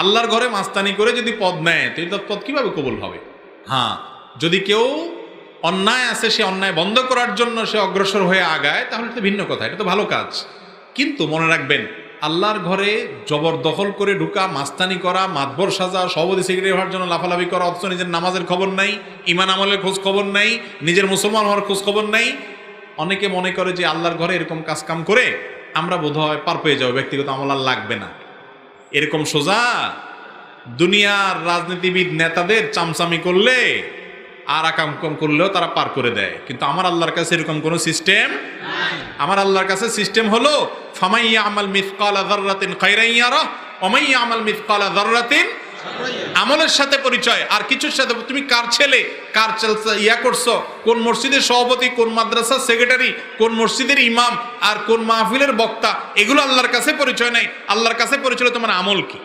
আল্লাহর ঘরে মাস্তানি করে যদি পদ নেয় তো এই পদ কিভাবে কবুল হবে? হ্যাঁ, যদি কেউ অন্যায় আছে, সে অন্যায় বন্ধ করার জন্য সে অগ্রসর হয়ে আগায়, তাহলে তো ভিন্ন কথা, এটা তো ভালো কাজ। কিন্তু মনে রাখবেন, আল্লাহর ঘরে জবরদখল করে ঢুকা, মাস্তানি করা, মাতবর সাজা, সভাপতি সেক্রেটারি হওয়ার জন্য লাফালাফি করা, অথচ নিজের নামাজের খবর নাই, ইমান আমলের খোঁজ খবর নাই, নিজের মুসলমান হওয়ার খোঁজ খবর নাই। অনেকে মনে করে যে আল্লাহর ঘরে এরকম কাজ কাম করে আমরা বোধহয় পার পেয়ে যাবো, ব্যক্তিগত আমল আর লাগবে না। এরকম সোজা দুনিয়ার রাজনীতিবিদ নেতাদের চামচামি করলে আর আকাম কম করলেও তারা পার করে দেয়, কিন্তু আমার আল্লাহর কাছে এরকম কোনো সিস্টেম। আমার আল্লাহর কাছে সিস্টেম হলো ফামাইয়া আমাল মিসকালা যাররাতিন খায়রান ইয়ারা ওয়া মাইয়া আমাল মিসকালা যাররাতিন, আমলের সাথে পরিচয়, আর কিছুর সাথে। তুমি কার ছেলে, কার ইয়া করছো, কোন মসজিদের সভাপতি, কোন মাদ্রাসার সেক্রেটারি, কোন মসজিদের ইমাম, আর কোন মাহফিলের বক্তা, এগুলো আল্লাহর কাছে পরিচয় নাই। আল্লাহর কাছে পরিচয় তোমার আমল কি।